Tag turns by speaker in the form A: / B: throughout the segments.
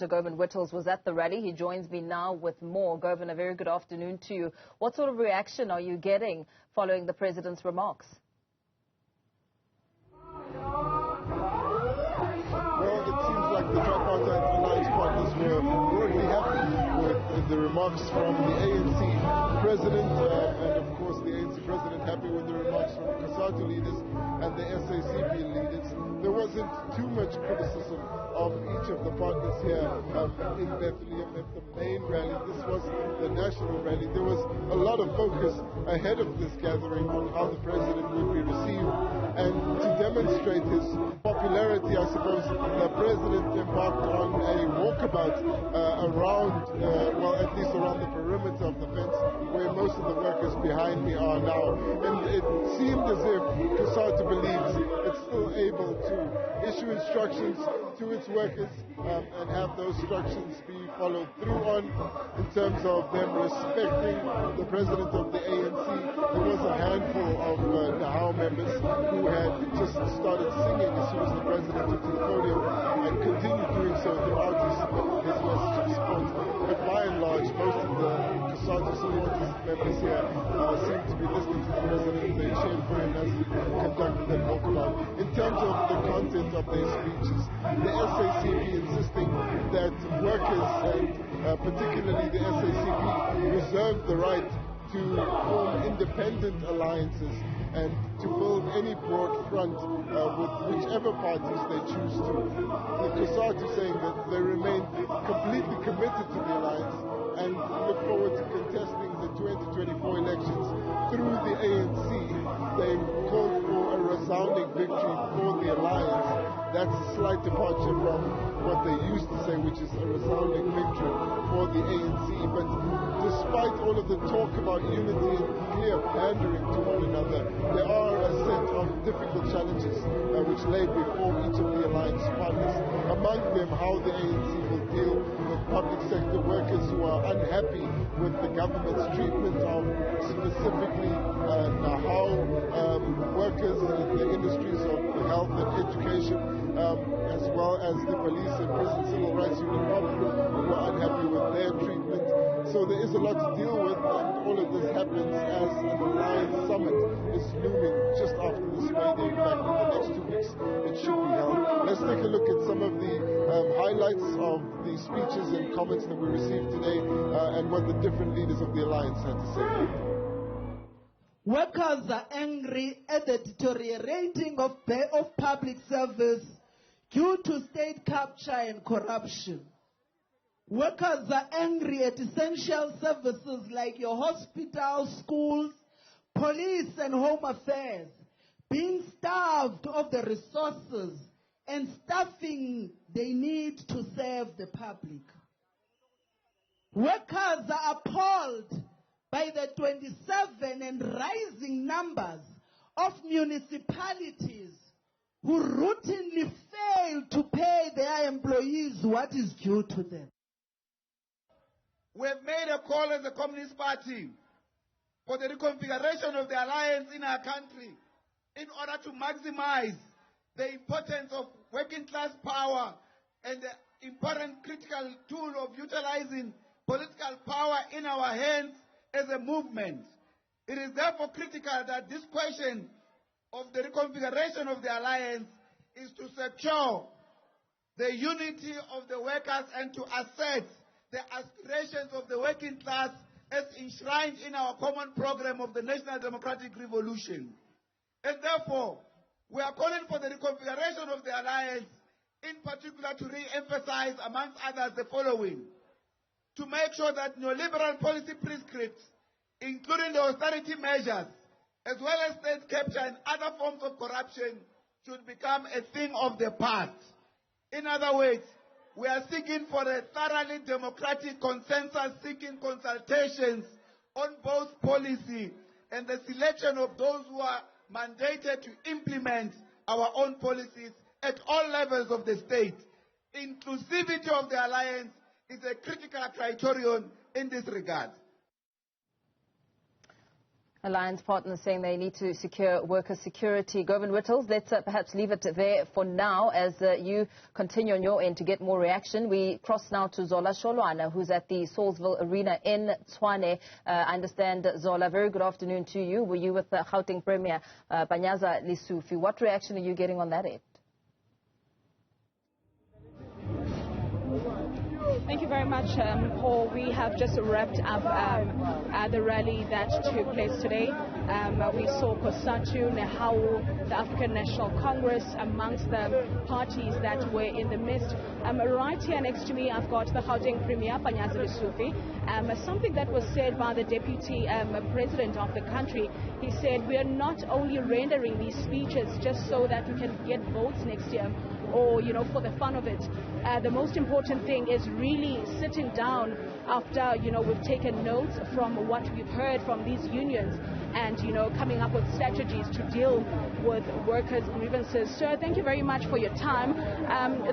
A: Govan Whittles was at the rally. He joins me now with more. Govan, a very good afternoon to you. What sort of reaction are you getting following the President's remarks?
B: Well, it seems like the tripartite alliance partners were broadly happy with the remarks from the ANC President, and of course the ANC President happy with the remarks from Cosatu leaders and the SACP leaders. There wasn't too much criticism of each of the partners here in Bethlehem at the main rally. This was the national rally. There was a lot of focus ahead of this gathering on how the President would be received, and to demonstrate his popularity, I suppose, the President embarked on a walkabout around, well, at least around the perimeter of the fence where most of the workers behind me are now. And it seemed as if Cosatu believes it's still able to issue instructions to its workers and have those instructions be followed through on in terms of them respecting the President of the ANC. There was a handful of Nahau members who had just started singing as soon as the President took to the podium and continued doing so throughout his message of support. But by and large, most of the Cosatu syndicalist members here seem to be listening to the President. They cheered for him as he conducted their walkabout. In terms of the content of their speeches, the SACP insisting that workers, and particularly the SACP, reserve the right to form independent alliances and to build any broad front with whichever parties they choose to. The Cosatu saying that they remain completely committed to the alliance and look forward to contesting the 2024 elections through the ANC. They called for a resounding victory for the alliance. That's a slight departure from what they used to say, which is a resounding victory for the ANC. But despite all of the talk about unity and clear pandering to one another, there are a set of difficult challenges which lay before each of the alliance partners. Among them, how the ANC will deal with public sector workers who are unhappy with the government's treatment of specifically Nahau workers in the industries of health and education, as well as the police and prison civil rights union who are unhappy with their treatment. So there is a lot to deal with, and all of this happens as an alliance summit is looming just after this May Day. In fact, in the next 2 weeks it should be held. Let's take a look at some of the highlights of the speeches and comments that we received today and what the different leaders of the alliance had to say.
C: Workers are angry at the deteriorating of public service due to state capture and corruption. Workers are angry at essential services like your hospitals, schools, police and home affairs being starved of the resources and staffing they need to serve the public. Workers are appalled by the 27 and rising numbers of municipalities who routinely fail to pay their employees what is due to them.
D: We have made a call as a Communist Party for the reconfiguration of the alliance in our country in order to maximize the importance of working class power and the important critical tool of utilizing political power in our hands as a movement. It is therefore critical that this question of the reconfiguration of the alliance is to secure the unity of the workers and to assert the aspirations of the working class as enshrined in our common program of the National Democratic Revolution. And therefore, we are calling for the reconfiguration of the alliance, in particular to re-emphasize, amongst others, the following: to make sure that neoliberal policy prescripts, including the austerity measures, as well as state capture and other forms of corruption, should become a thing of the past. In other words, we are seeking for a thoroughly democratic consensus, seeking consultations on both policy and the selection of those who are mandated to implement our own policies at all levels of the state. Inclusivity of the alliance is a critical criterion in this regard.
A: Alliance partners saying they need to secure worker security. Govan Whittles, let's perhaps leave it there for now as you continue on your end to get more reaction. We cross now to Zola Sholwana, who's at the Salisville Arena in Tshwane. I understand, Zola, very good afternoon to you. Were you with the Gauteng Premier, Panyaza Lesufi? What reaction are you getting on that end?
E: Thank you very much, Paul. We have just wrapped up the rally that took place today. We saw Cosatu, Nehau, the African National Congress, amongst the parties that were in the midst. Right here next to me, I've got the Gauteng Premier, Panyaza Lesufi. Something that was said by the Deputy President of the country. He said, we are not only rendering these speeches just so that we can get votes next year, or, for the fun of it. The most important thing is really sitting down after, we've taken notes from what we've heard from these unions and, coming up with strategies to deal with workers' grievances. Sir, thank you very much for your time.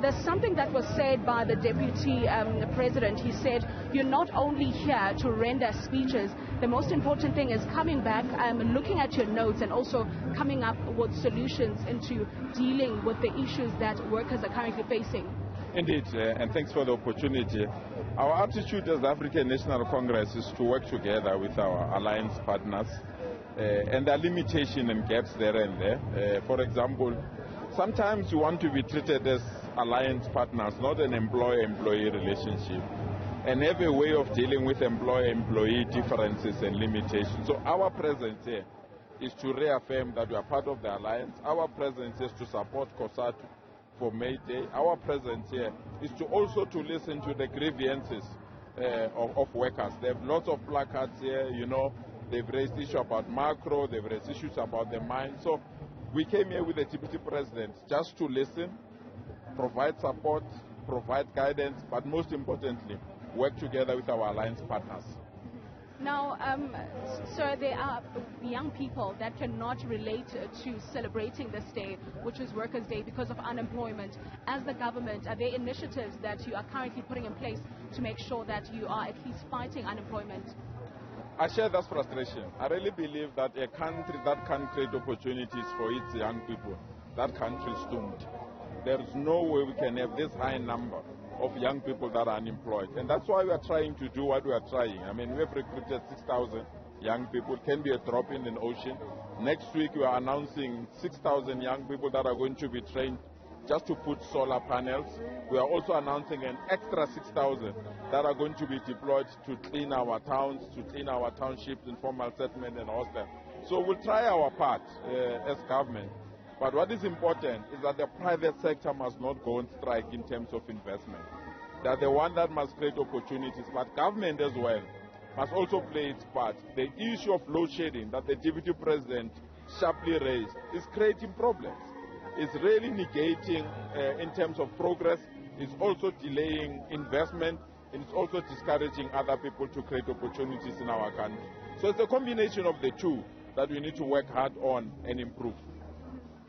E: There's something that was said by the Deputy President. He said, you're not only here to render speeches. The most important thing is coming back, looking at your notes and also coming up with solutions into dealing with the issues that workers are currently facing.
F: Indeed, and thanks for the opportunity. Our attitude as the African National Congress is to work together with our alliance partners, and there are limitations and gaps there and there. For example, sometimes you want to be treated as alliance partners, not an employer-employee relationship, and have a way of dealing with employer-employee differences and limitations. So our presence here is to reaffirm that we are part of the alliance. Our presence is to support Cosatu for May Day. Our presence here is to also to listen to the grievances of workers. They have lots of placards here, they've raised issues about macro, they've raised issues about the mine. So we came here with the Deputy President just to listen, provide support, provide guidance, but most importantly, work together with our alliance partners.
E: Now, sir, there are young people that cannot relate to celebrating this day, which is Workers' Day, because of unemployment. As the government, are there initiatives that you are currently putting in place to make sure that you are at least fighting unemployment?
F: I share that frustration. I really believe that a country that can create opportunities for its young people, that country is doomed. There is no way we can have this high number of young people that are unemployed. And that's why we are trying to do what we are trying. I mean, we have recruited 6,000 young people. It can be a drop in an ocean. Next week, we are announcing 6,000 young people that are going to be trained just to put solar panels. We are also announcing an extra 6,000 that are going to be deployed to clean our towns, to clean our townships, informal settlement and hostel. So we'll try our part as government. But what is important is that the private sector must not go on strike in terms of investment. They are the one that must create opportunities, but government as well must also play its part. The issue of load shedding that the Deputy President sharply raised is creating problems. It's really negating in terms of progress. It's also delaying investment, and it's also discouraging other people to create opportunities in our country. So it's a combination of the two that we need to work hard on and improve.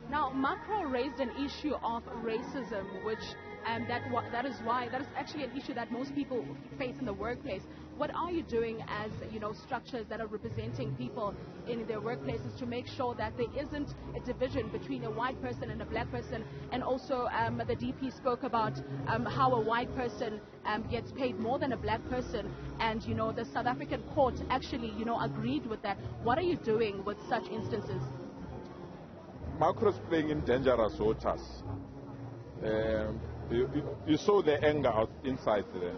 E: Now, Macron raised an issue of racism, which that is actually an issue that most people face in the workplace. What are you doing as structures that are representing people in their workplaces to make sure that there isn't a division between a white person and a black person? And also, the DP spoke about how a white person gets paid more than a black person, and the South African court actually agreed with that. What are you doing with such instances?
F: Macro's playing in dangerous waters. You saw the anger out inside there.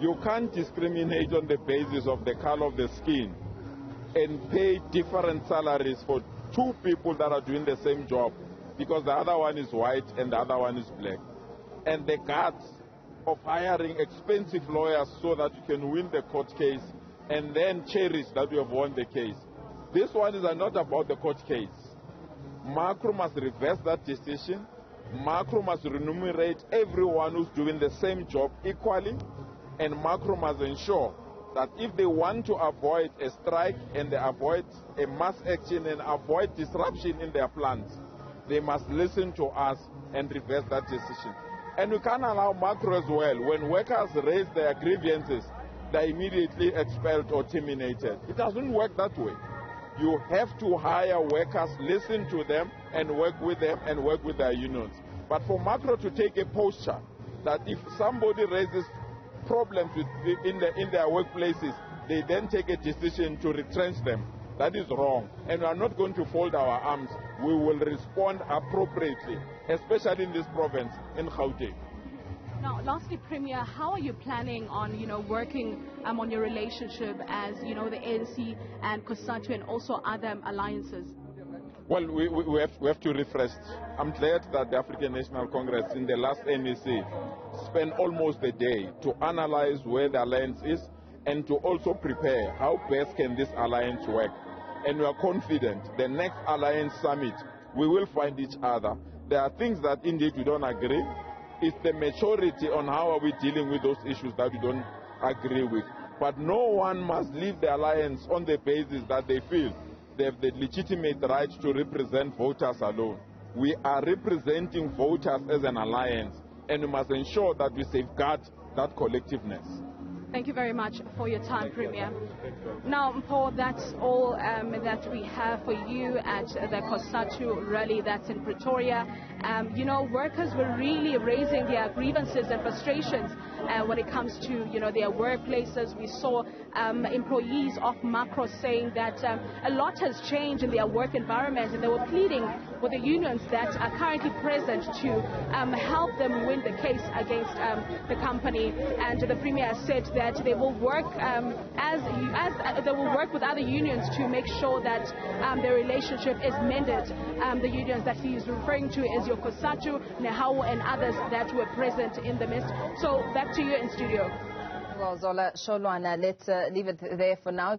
F: You can't discriminate on the basis of the color of the skin and pay different salaries for two people that are doing the same job because the other one is white and the other one is black. And the guts of hiring expensive lawyers so that you can win the court case and then cherish that you have won the case. This one is not about the court case. Macro must reverse that decision. Macro must remunerate everyone who's doing the same job equally. And Macro must ensure that if they want to avoid a strike and they avoid a mass action and avoid disruption in their plans, they must listen to us and reverse that decision. And we can't allow Macro as well. When workers raise their grievances, they're immediately expelled or terminated. It doesn't work that way. You have to hire workers, listen to them, and work with them and work with their unions. But for Macro to take a posture that if somebody raises problems in their workplaces, they then take a decision to retrench them, that is wrong. And we are not going to fold our arms. We will respond appropriately, especially in this province, in Gauteng.
E: Now, lastly, Premier, how are you planning on, working on your relationship as, the ANC and Cosatu and also other alliances?
F: Well, we have to refresh. I'm glad that the African National Congress in the last NEC spent almost a day to analyze where the alliance is and to also prepare how best can this alliance work. And we are confident the next alliance summit, we will find each other. There are things that indeed we don't agree. It's the maturity on how are we dealing with those issues that we don't agree with. But no one must leave the alliance on the basis that they feel they have the legitimate right to represent voters alone. We are representing voters as an alliance, and we must ensure that we safeguard that collectiveness.
E: Thank you very much for your time, Premier. Now, Paul, that's all that we have for you at the Cosatu rally that's in Pretoria. Workers were really raising their grievances and frustrations when it comes to, their workplaces. We saw employees of Macro saying that a lot has changed in their work environment, and they were pleading with the unions that are currently present to help them win the case against the company. And the Premier said that they will work they will work with other unions to make sure that their relationship is mended. The unions that he is referring to is your Cosatu, Nehau, and others that were present in the midst. So back to you in studio.
A: Well, Zola Sholwana, let's leave it there for now.